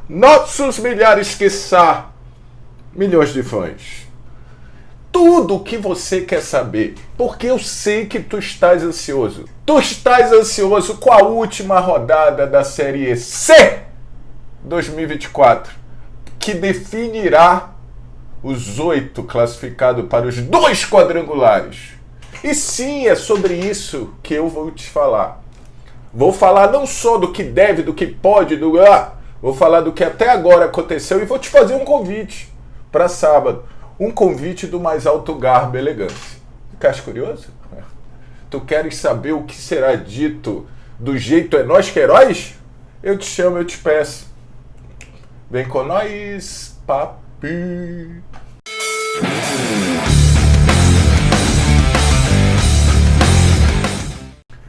nossos milhares, quiçá, milhões de fãs. Tudo o que você quer saber, porque eu sei que tu estás ansioso. Tu estás ansioso com a última rodada da Série C 2024, que definirá os 8 classificados para os 2 quadrangulares. E sim, é sobre isso que eu vou te falar. Vou falar não só do que deve, do que pode, vou falar do que até agora aconteceu e vou te fazer um convite para sábado. Um convite do mais alto garbo e elegância. Ficaste curioso? Tu queres saber o que será dito do jeito é nós que heróis? Eu te chamo, eu te peço. Vem com nós, papi.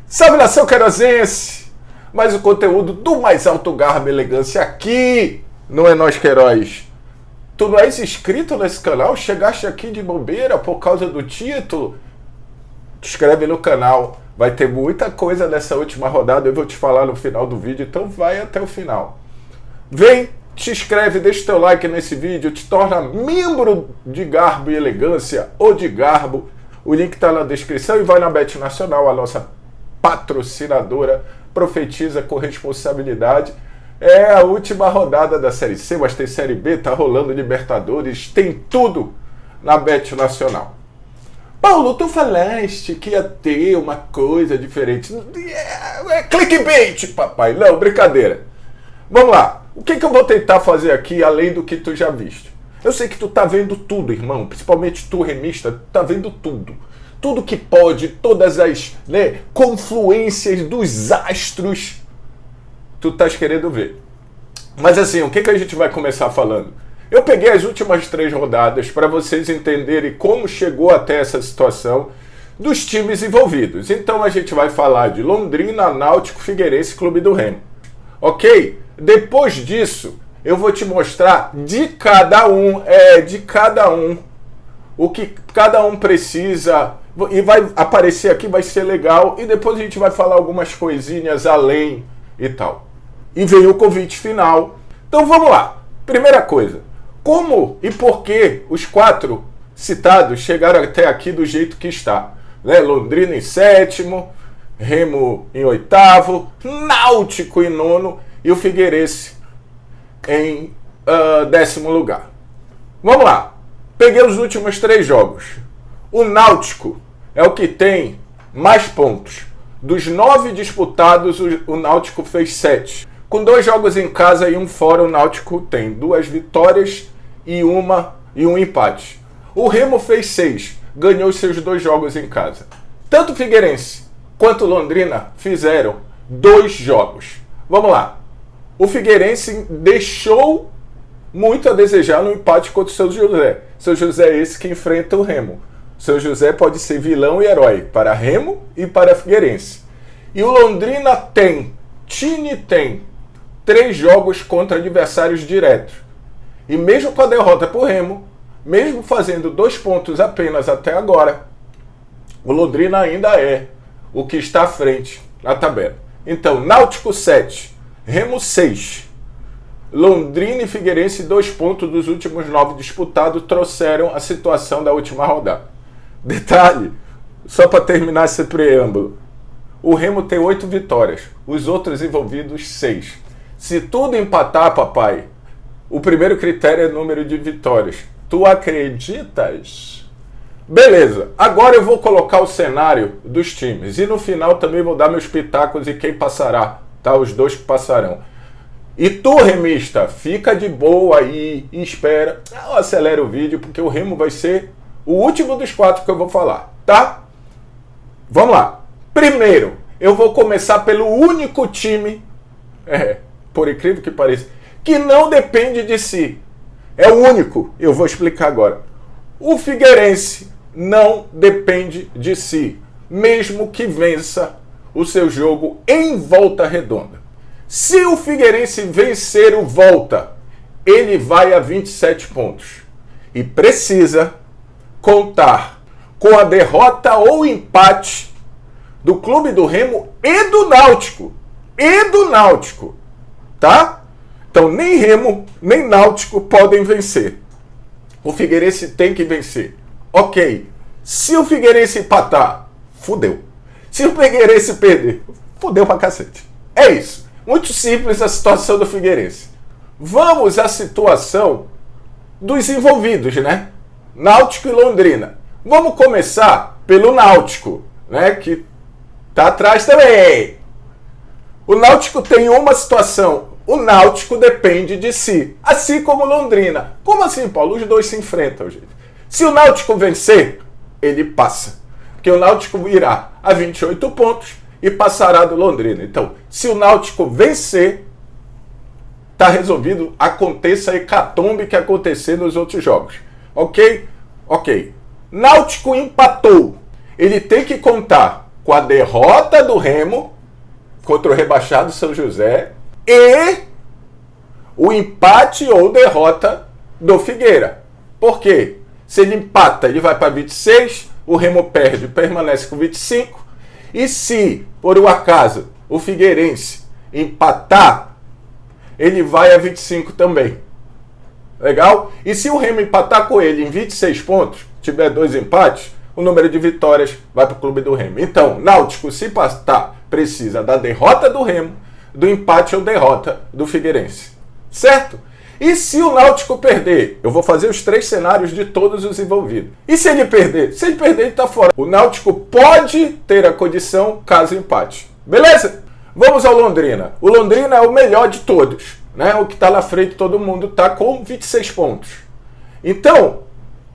Salve, nação querosense! Mais o conteúdo do mais alto garbo e elegância aqui no É Nós Que Heróis. Tu não és inscrito nesse canal? Chegaste aqui de bobeira por causa do título? Te inscreve no canal. Vai ter muita coisa nessa última rodada. Eu vou te falar no final do vídeo, então vai até o final. Vem, te inscreve, deixa teu like nesse vídeo, te torna membro de Garbo e Elegância ou de Garbo. O link está na descrição e vai na Bet Nacional, a nossa patrocinadora. Profetiza com responsabilidade. É a última rodada da Série C, mas tem Série B, tá rolando Libertadores, tem tudo na Bet Nacional. Paulo, tu falaste que ia ter uma coisa diferente. É clickbait, papai. Não, brincadeira. Vamos lá. O que eu vou tentar fazer aqui, além do que tu já viste? Eu sei que tu tá vendo tudo, irmão. Principalmente tu, remista, tu tá vendo tudo. Tudo que pode, todas as confluências dos astros, tu estás querendo ver. Mas assim, o que a gente vai começar falando? Eu peguei as últimas 3 rodadas para vocês entenderem como chegou até essa situação dos times envolvidos. Então a gente vai falar de Londrina, Náutico, Figueirense e Clube do Remo. Ok? Depois disso, eu vou te mostrar de cada um, o que cada um precisa. E vai aparecer aqui, vai ser legal. E depois a gente vai falar algumas coisinhas além e tal. E veio o convite final. Então vamos lá. Primeira coisa. Como e por que os 4 citados chegaram até aqui do jeito que está? Londrina em 7º, Remo em 8º, Náutico em 9º e o Figueirense em 10º lugar. Vamos lá. Peguei os últimos 3 jogos. O Náutico é o que tem mais pontos. Dos 9 disputados, o Náutico fez 7. Com 2 jogos em casa e 1 fora, o Náutico tem 2 vitórias e um empate. O Remo fez 6, ganhou os seus 2 jogos em casa. Tanto o Figueirense quanto o Londrina fizeram 2 jogos. Vamos lá. O Figueirense deixou muito a desejar no empate contra o São José. São José é esse que enfrenta o Remo. São José pode ser vilão e herói para Remo e para Figueirense. E o Londrina tem 3 jogos contra adversários diretos. E mesmo com a derrota para o Remo, mesmo fazendo 2 pontos apenas até agora, o Londrina ainda é o que está à frente na tabela. Então, Náutico 7, Remo 6. Londrina e Figueirense, 2 pontos dos últimos 9 disputados, trouxeram a situação da última rodada. Detalhe, só para terminar esse preâmbulo. O Remo tem 8 vitórias, os outros envolvidos 6. Se tudo empatar, papai, o primeiro critério é número de vitórias. Tu acreditas? Beleza, agora eu vou colocar o cenário dos times. E no final também vou dar meus pitacos e quem passará, tá? Os 2 que passarão. E tu, remista, fica de boa aí e espera. Acelera o vídeo, porque o Remo vai ser o último dos 4 que eu vou falar, tá? Vamos lá. Primeiro, eu vou começar pelo único time, por incrível que pareça, que não depende de si. É o único, eu vou explicar agora. O Figueirense não depende de si, mesmo que vença o seu jogo em Volta Redonda. Se o Figueirense vencer o Volta, ele vai a 27 pontos. E precisa contar com a derrota ou empate do Clube do Remo e do Náutico. Tá? Então nem Remo, nem Náutico podem vencer. O Figueirense tem que vencer. Ok. Se o Figueirense empatar, fudeu. Se o Figueirense perder, fudeu pra cacete. É isso. Muito simples a situação do Figueirense. Vamos à situação dos envolvidos, né? Náutico e Londrina. Vamos começar pelo Náutico, né? Que tá atrás também. O Náutico tem uma situação. O Náutico depende de si, assim como o Londrina. Como assim, Paulo? Os dois se enfrentam, gente. Se o Náutico vencer, ele passa. Porque o Náutico irá a 28 pontos e passará do Londrina. Então, se o Náutico vencer, tá resolvido, aconteça a hecatombe que acontecer nos outros jogos. Ok? Ok. Náutico empatou. Ele tem que contar com a derrota do Remo contra o rebaixado São José e o empate ou derrota do Figueira. Por quê? Se ele empata, ele vai para 26, o Remo perde, permanece com 25. E se, por um acaso, o Figueirense empatar, ele vai a 25 também. Legal? E se o Remo empatar com ele em 26 pontos, tiver 2 empates, o número de vitórias vai para o clube do Remo. Então, Náutico, se empatar, precisa da derrota do Remo, do empate ou derrota do Figueirense. Certo? E se o Náutico perder? Eu vou fazer os 3 cenários de todos os envolvidos. E se ele perder? Se ele perder, ele está fora. O Náutico pode ter a condição caso empate. Beleza? Vamos ao Londrina. O Londrina é o melhor de todos, né? O que está na frente, todo mundo está com 26 pontos. Então,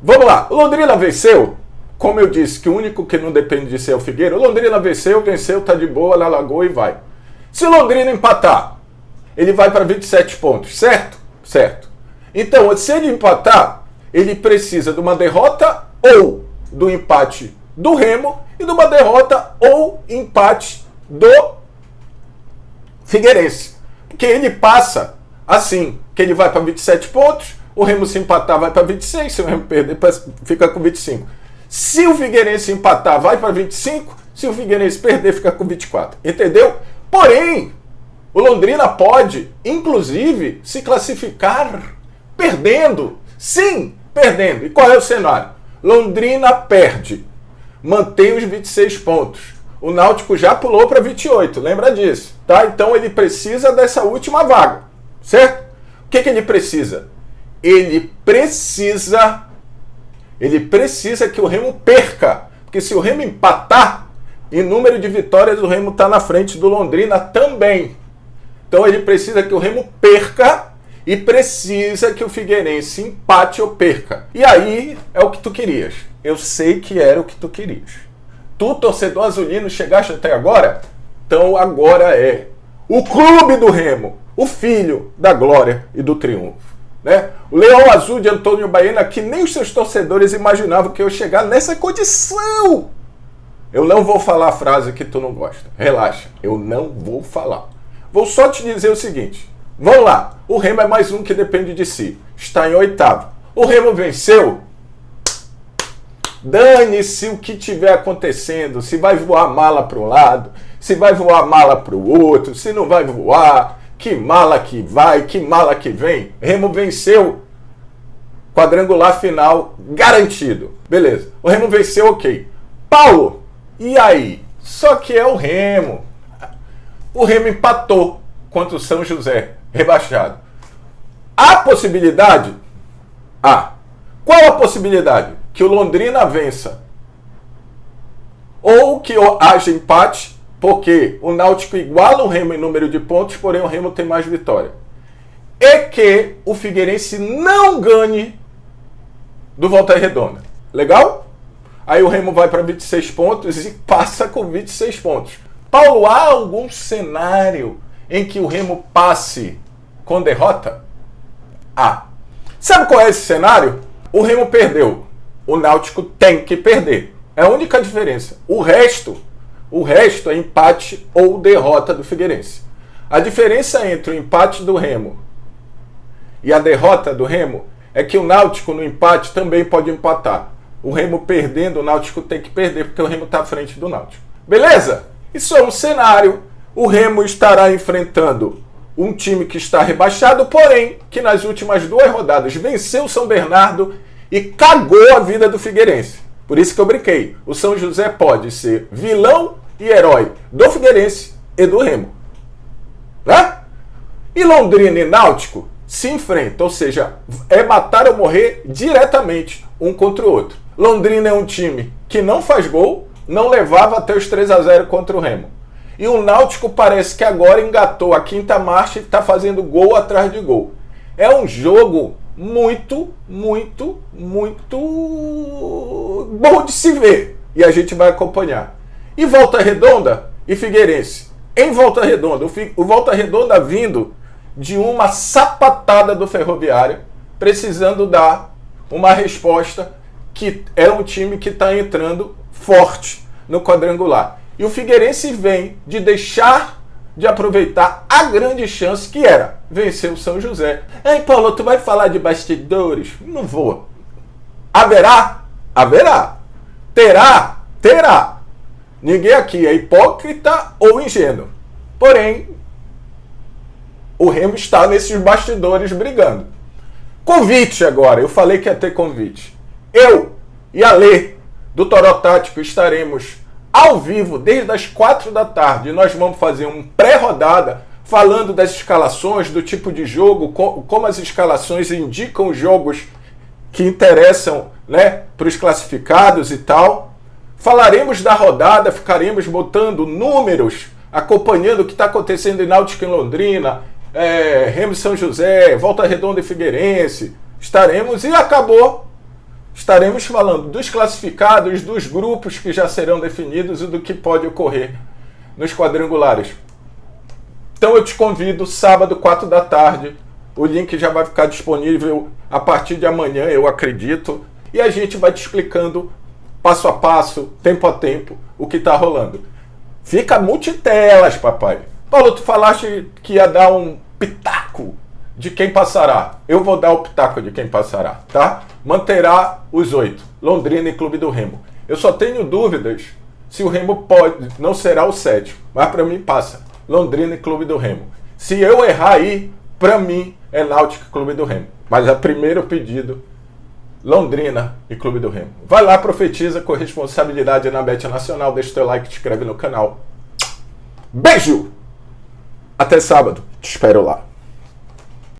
vamos lá. O Londrina venceu. Como eu disse, que o único que não depende de ser é o Figueira. O Londrina venceu, tá de boa na lagoa e vai. Se o Londrina empatar, ele vai para 27 pontos, certo? Certo. Então, se ele empatar, ele precisa de uma derrota ou do empate do Remo e de uma derrota ou empate do Figueirense. Porque ele passa assim, que ele vai para 27 pontos, o Remo se empatar vai para 26, se o Remo perder fica com 25. Se o Figueirense empatar vai para 25, se o Figueirense perder fica com 24. Entendeu? Porém, o Londrina pode, inclusive, se classificar perdendo. Sim, perdendo. E qual é o cenário? Londrina perde, mantém os 26 pontos. O Náutico já pulou para 28, lembra disso, tá? Então ele precisa dessa última vaga, certo? O que ele precisa? Ele precisa que o Remo perca, porque se o Remo empatar, em número de vitórias o Remo está na frente do Londrina também. Então ele precisa que o Remo perca e precisa que o Figueirense empate ou perca. E aí é o que tu querias. Eu sei que era o que tu querias. Tu, torcedor azulino, chegaste até agora? Então agora é o clube do Remo, o filho da glória e do triunfo. Né? O Leão Azul de Antônio Baena, que nem os seus torcedores imaginavam que eu ia chegar nessa condição. Eu não vou falar a frase que tu não gosta. Relaxa, eu não vou falar. Vou só te dizer o seguinte. Vamos lá. O Remo é mais um que depende de si. Está em 8º. O Remo venceu. Dane-se o que tiver acontecendo. Se vai voar mala para um lado, se vai voar mala para o outro, se não vai voar. Que mala que vai, que mala que vem. Remo venceu. Quadrangular final garantido. Beleza. O Remo venceu, ok. Paulo, e aí? Só que é o Remo. O Remo empatou contra o São José, rebaixado. Há possibilidade? Há. Qual a possibilidade? Que o Londrina vença. Ou que haja empate, porque o Náutico iguala o Remo em número de pontos, porém o Remo tem mais vitória. E que o Figueirense não ganhe do Volta Redonda. Legal? Aí o Remo vai para 26 pontos e passa com 26 pontos. Paulo, há algum cenário em que o Remo passe com derrota? Há. Sabe qual é esse cenário? O Remo perdeu. O Náutico tem que perder. É a única diferença. O resto é empate ou derrota do Figueirense. A diferença entre o empate do Remo e a derrota do Remo é que o Náutico no empate também pode empatar. O Remo perdendo, o Náutico tem que perder, porque o Remo está à frente do Náutico. Beleza? Isso é um cenário. O Remo estará enfrentando um time que está rebaixado, porém, que nas últimas 2 rodadas venceu o São Bernardo e cagou a vida do Figueirense. Por isso que eu brinquei. O São José pode ser vilão e herói do Figueirense e do Remo. Né? E Londrina e Náutico se enfrentam, ou seja, é matar ou morrer diretamente um contra o outro. Londrina é um time que não faz gol, não levava até os 3-0 contra o Remo. E o Náutico parece que agora engatou a 5ª marcha e está fazendo gol atrás de gol. É um jogo muito bom de se ver. E a gente vai acompanhar. E Volta Redonda e Figueirense. Em Volta Redonda, o Volta Redonda vindo de uma sapatada do Ferroviária, precisando dar uma resposta, que é um time que está entrando forte no quadrangular. E o Figueirense vem de deixar de aproveitar a grande chance que era vencer o São José. Ei, Paulo, tu vai falar de bastidores? Não vou. Haverá? Haverá. Terá? Terá. Ninguém aqui é hipócrita ou ingênuo. Porém, o Remo está nesses bastidores brigando. Convite agora. Eu falei que ia ter convite. Eu e a Lê, do Toró Tático, estaremos ao vivo desde as 4 da tarde. Nós vamos fazer um pré-rodada falando das escalações, do tipo de jogo, como as escalações indicam os jogos que interessam, né, para os classificados e tal. Falaremos da rodada, ficaremos botando números, acompanhando o que está acontecendo em Náutico e Londrina, Remo e São José, Volta Redonda e Figueirense. Estaremos, e acabou, estaremos falando dos classificados, dos grupos que já serão definidos e do que pode ocorrer nos quadrangulares. Então eu te convido, sábado, 4 da tarde, o link já vai ficar disponível a partir de amanhã, eu acredito, e a gente vai te explicando passo a passo, tempo a tempo, o que está rolando. Fica multitelas, papai. Paulo, tu falaste que ia dar um pitaco de quem passará. Eu vou dar o pitaco de quem passará, tá? Manterá os 8, Londrina e Clube do Remo. Eu só tenho dúvidas se o Remo não será o 7, mas para mim passa. Londrina e Clube do Remo. Se eu errar aí, para mim é Náutico e Clube do Remo. Mas a primeiro pedido, Londrina e Clube do Remo. Vai lá, profetiza com responsabilidade na Bet Nacional. Deixa o teu like, te inscreve no canal. Beijo! Até sábado. Te espero lá.